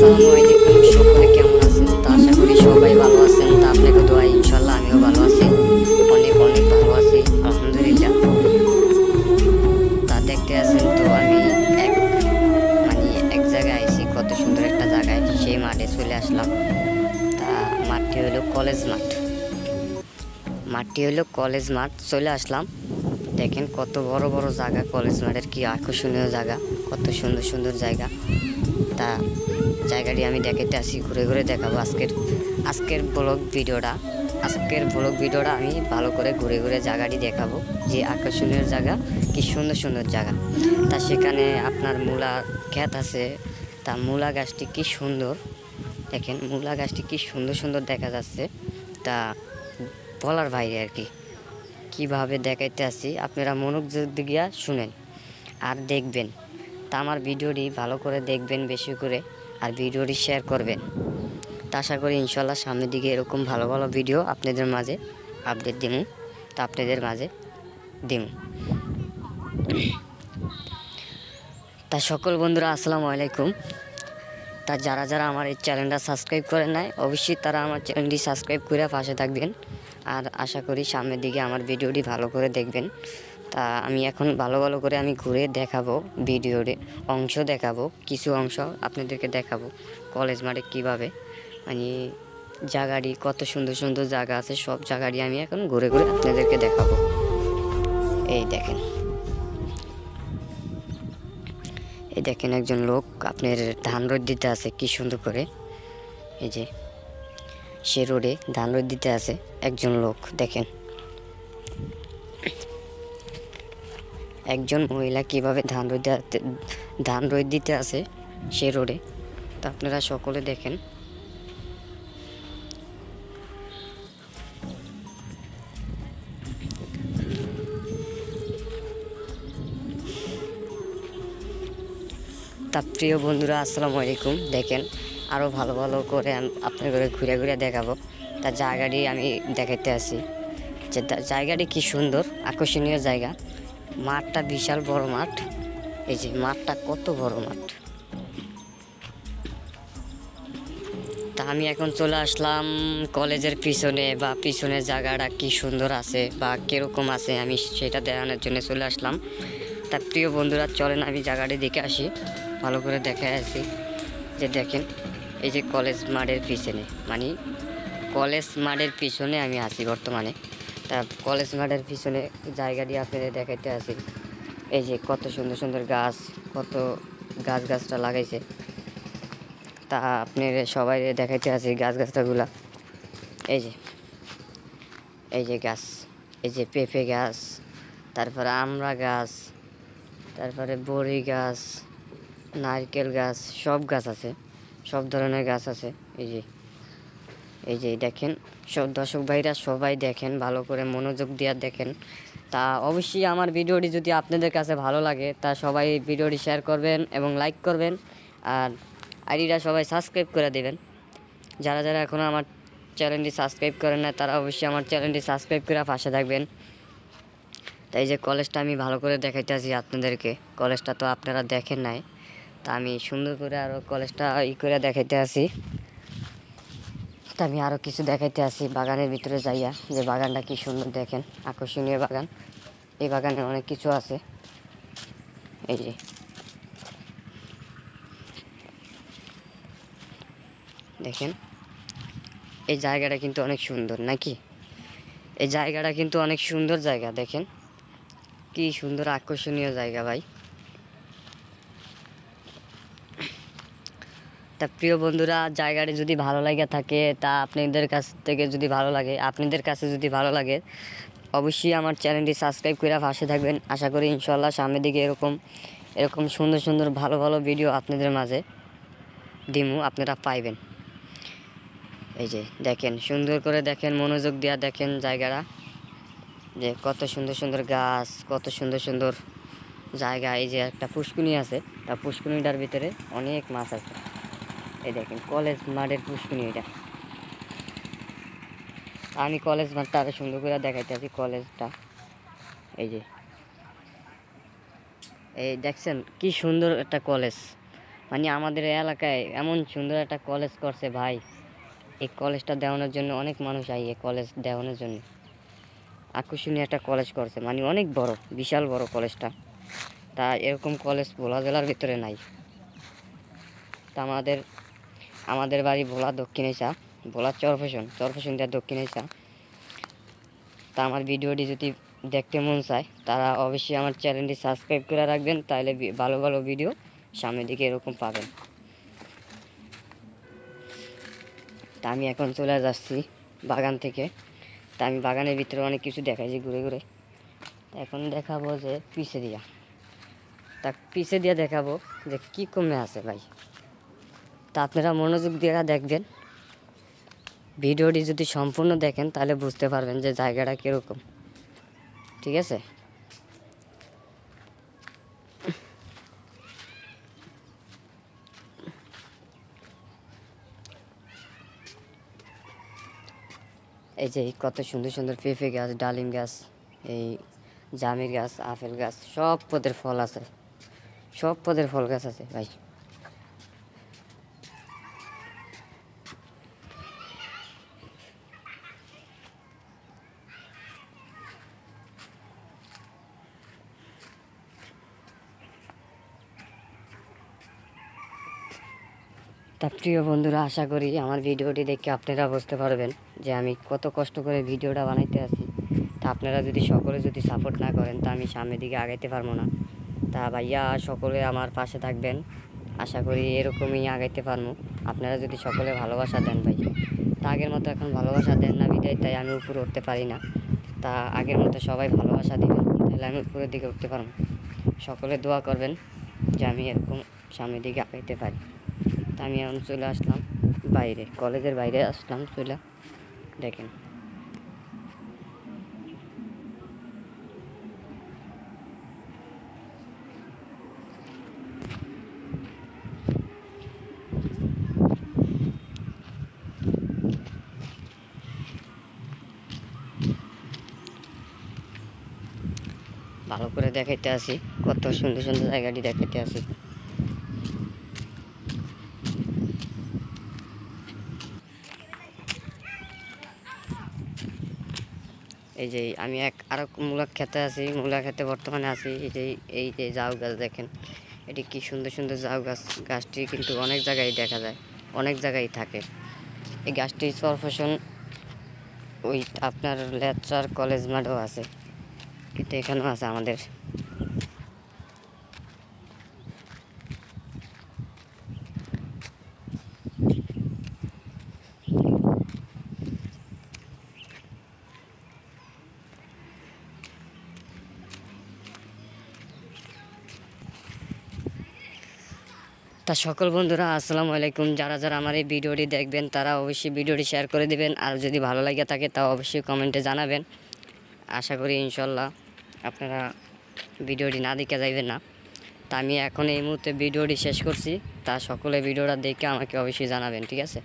আসসালামু আলাইকুম, সকলে কেমন আছেন? তা আশা করি সবাই ভালো আছেন। তা আপনাকে দোয়াই ইনশাল্লাহ আমিও ভালো আছি, অনেক অনেক ভালো আছি আলহামদুলিল্লাহ। তা দেখতে আছেন তো আমি এক মানে এক জায়গায় আইছি, কত সুন্দর একটা জায়গায়, সেই মাঠে চলে আসলাম। তা মাঠটি হলো কলেজ মাঠ, চলে আসলাম। দেখেন কত বড় বড় জায়গা, কলেজ মাঠের কি আকর্ষণীয় জায়গা, কত সুন্দর সুন্দর জায়গা। তা জায়গাটি আমি দেখাইতে আসি, ঘুরে ঘুরে দেখাবো আজকের ব্লগ ভিডিওটা আমি ভালো করে ঘুরে ঘুরে জায়গাটি দেখাবো, যে আকর্ষণীয় জায়গা, কি সুন্দর সুন্দর জায়গা। তা সেখানে আপনার মূলা ক্ষেত আছে। তা মূলা গাছটি কি সুন্দর, দেখেন মূলা গাছটি কি সুন্দর সুন্দর দেখা যাচ্ছে। তা বলার বাইরে আর কি, কীভাবে দেখাইতে আসি, আপনারা মনোযোগ দিয়ে শুনেন আর দেখবেন। তা আমার ভিডিওটি ভালো করে দেখবেন বেশি করে, আর ভিডিওটি শেয়ার করবেন। তা আশা করি ইনশাল্লাহ সামনের দিকে এরকম ভালো ভালো ভিডিও আপনাদের মাঝে আপডেট দিমু, তা আপনাদের মাঝে দিমু। তা সকল বন্ধুরা আসসালামু আলাইকুম। তা যারা যারা আমার এই চ্যানেলটা সাবস্ক্রাইব করেন নাই, অবশ্যই তারা আমার চ্যানেলটি সাবস্ক্রাইব করে পাশে থাকবেন। আর আশা করি সামনের দিকে আমার ভিডিওটি ভালো করে দেখবেন। তা আমি এখন ভালো ভালো করে আমি ঘুরে দেখাবো, ভিডিওতে অংশ দেখাবো, কিছু অংশ আপনাদেরকে দেখাবো কলেজ মাঠে কীভাবে মানে জায়গাটি, কত সুন্দর সুন্দর জায়গা আছে, সব জায়গাটি আমি এখন ঘুরে ঘুরে আপনাদেরকে দেখাবো। এই দেখেন একজন লোক আপনার ধান রোদ দিতে আছে, কি সুন্দর করে। এই যে সে রোডে ধান রোদ দিতে আছে একজন লোক, দেখেন একজন মহিলা কিভাবে ধান রোদ দিতে আছে সে রোডে। তা আপনারা সকলে দেখেন। তা প্রিয় বন্ধুরা আসসালামু আলাইকুম। দেখেন আরও ভালো ভালো করে আপনার ঘরে ঘুরে ঘুরে দেখাবো। তা জায়গাটি আমি দেখাইতে আসি, যে জায়গাটি কি সুন্দর আকর্ষণীয় জায়গা। মাঠটা বিশাল বড় মাঠ, এই যে মাঠটা কত বড় মাঠ। তা আমি এখন চলে আসলাম কলেজের পিছনে, বা পিছনের জায়গাটা কি সুন্দর আছে বা কীরকম আছে, আমি সেটা দেখানোর জন্য চলে আসলাম। তা প্রিয় বন্ধুরা চলেন আমি জায়গাটি দেখে আসি, ভালো করে দেখে আসি। যে দেখেন এই যে কলেজ মাঠের পিছনে আমি আছি বর্তমানে। তা কলেজ মাঠের পিছনে জায়গাটি আপনাদের দেখাইতে আসি। এই যে কত সুন্দর সুন্দর গাছ, কত গাছটা লাগাইছে। তা আপনার সবাই দেখাইতে আসি গাছগুলা। এই যে গাছ, এই যে পেঁপে গাছ, তারপরে আমড়া গাছ, তারপরে বড়ি গাছ, নারকেল গাছ, সব গাছ আছে, সব ধরনের গাছ আছে। এই যে দেখেন সব দর্শক ভাইরা সবাই দেখেন, ভালো করে মনোযোগ দিয়ে দেখেন। তা অবশ্যই আমার ভিডিওটি যদি আপনাদের কাছে ভালো লাগে, তা সবাই ভিডিওটি শেয়ার করবেন এবং লাইক করবেন, আর আইডিটা সবাই সাবস্ক্রাইব করে দেবেন। যারা যারা এখনও আমার চ্যানেলটি সাবস্ক্রাইব করেন না, তারা অবশ্যই আমার চ্যানেলটি সাবস্ক্রাইব করে পাশে থাকবেন। তাই যে কলেজটা আমি ভালো করে দেখাইতে আসি আপনাদেরকে, কলেজটা তো আপনারা দেখেন নাই, তা আমি সুন্দর করে আরও কলেজটা করে দেখাইতে আসি। তা আমি আরও কিছু দেখাইতে আসি বাগানের ভিতরে যাইয়া, যে বাগানটা কি সুন্দর দেখেন, আকর্ষণীয় বাগান। এই বাগানে অনেক কিছু আছে। এই যে দেখেন এই জায়গাটা কিন্তু অনেক সুন্দর নাকি, এই জায়গাটা কিন্তু অনেক সুন্দর জায়গা। দেখেন কি সুন্দর আকর্ষণীয় জায়গা ভাই। তা প্রিয় বন্ধুরা জায়গাটি যদি ভালো লাগে থাকে, তা আপনাদের কাছে যদি ভালো লাগে অবশ্যই আমার চ্যানেলটি সাবস্ক্রাইব করে পাশে থাকবেন। আশা করি ইনশাল্লাহ সামনের দিকে এরকম সুন্দর সুন্দর ভালো ভালো ভিডিও আপনাদের মাঝে দিমু, আপনারা পাইবেন। এই যে দেখেন সুন্দর করে দেখেন, মনোযোগ দিয়া দেখেন জায়গাটা, যে কত সুন্দর সুন্দর গাছ, কত সুন্দর সুন্দর জায়গা। এই যে একটা পুষ্কুনি আছে, তা পুষ্কুনিটার ভিতরে অনেক মাছ আছে। এই দেখেন কলেজ মাঠের পুষ্কুনি এটা। আমি কলেজ মাঠটা আরো সুন্দর করে দেখাইতে আছি কলেজটা। এই দেখছেন কি সুন্দর একটা কলেজ, মানে আমাদের এলাকায় এমন সুন্দর একটা কলেজ করছে ভাই, এই কলেজটা দেওয়ানোর জন্য অনেক মানুষ আই এই কলেজ দেওয়ানোর জন্য। আকর্ষণীয় একটা কলেজ করছে, মানে অনেক বড়, বিশাল বড় কলেজটা। তা এরকম কলেজ ভোলা জেলার ভিতরে নাই। তা আমাদের বাড়ি ভোলা দক্ষিণেশা, ভোলা চরফেশন দেওয়ার দক্ষিণেশা। তা আমার ভিডিওটি যদি দেখতে মন চায় তারা অবশ্যই আমার চ্যানেলটি সাবস্ক্রাইব করে রাখবেন, তাহলে ভালো ভালো ভিডিও সামনের দিকে এরকম পাবেন। তা আমি এখন চলে যাচ্ছি বাগান থেকে। তা আমি বাগানের ভিতরে অনেক কিছু দেখাইছি ঘুরে ঘুরে। এখন দেখাবো যে পিছে দিয়া দেখাবো যে কী কমে আছে ভাই। তা আপনারা মনোযোগ দিয়ে দেখবেন, ভিডিওটি যদি সম্পূর্ণ দেখেন তাহলে বুঝতে পারবেন যে জায়গাটা কীরকম। ঠিক আছে, এই যে কত সুন্দর সুন্দর পেঁপে গাছ, ডালিম গাছ, এই জামের গাছ, আপেল গাছ, সব পদের ফল আছে, সব পদের ফল গাছ আছে ভাই। তা প্রিয় বন্ধুরা, আশা করি আমার ভিডিওটি দেখে আপনারা বুঝতে পারবেন যে আমি কত কষ্ট করে ভিডিওটা বানাইতে আছি। তা আপনারা যদি সকলে যদি সাপোর্ট না করেন তা আমি সামনের দিকে আগাইতে পারবো না। তা ভাইয়া সকলে আমার পাশে থাকবেন, আশা করি এরকমই আগাইতে পারবো। আপনারা যদি সকলে ভালোবাসা দেন ভাই। তা আগের মতো এখন ভালোবাসা দেন না বিদায়, তাই আমি উপরে উঠতে পারি না। তা আগের মতো সবাই ভালোবাসা দিবেন, তাহলে আমি উপরের দিকে উঠতে পারবো। সকলে দোয়া করবেন যে আমি এরকম সামনের দিকে আগাইতে পারি। তা আমি এখন চলে আসলাম বাইরে, কলেজের বাইরে আসলাম চলে। দেখেন ভালো করে দেখাইতে আসি, কত সুন্দর সুন্দর জায়গাটি দেখাইতে আসি। এই যে আমি আরো মূলা খেতে আছি, মূলা খেতে বর্তমানে আছি। এই যে জাউ গাছ দেখেন, এটি কি সুন্দর সুন্দর জাউ গাছ। গাছটি কিন্তু অনেক জায়গায় দেখা যায়, অনেক জায়গায় থাকে। এই গাছটি চরফেশন ওই আপনার লেকচার কলেজ মাঠও আছে, কিন্তু এখানেও আছে আমাদের। তা সকল বন্ধুরা আসসালামু আলাইকুম। যারা যারা আমার এই ভিডিওটি দেখবেন তারা অবশ্যই ভিডিওটি শেয়ার করে দিবেন, আর যদি ভালো লাগে থাকে তা অবশ্যই কমেন্টে জানাবেন। আশা করি ইনশাল্লাহ আপনারা ভিডিওটি না দেখে যাইবেন না। তা আমি এখন এই মুহূর্তে ভিডিওটি শেষ করছি, তা সকলে ভিডিওটা দেখে আমাকে অবশ্যই জানাবেন, ঠিক আছে।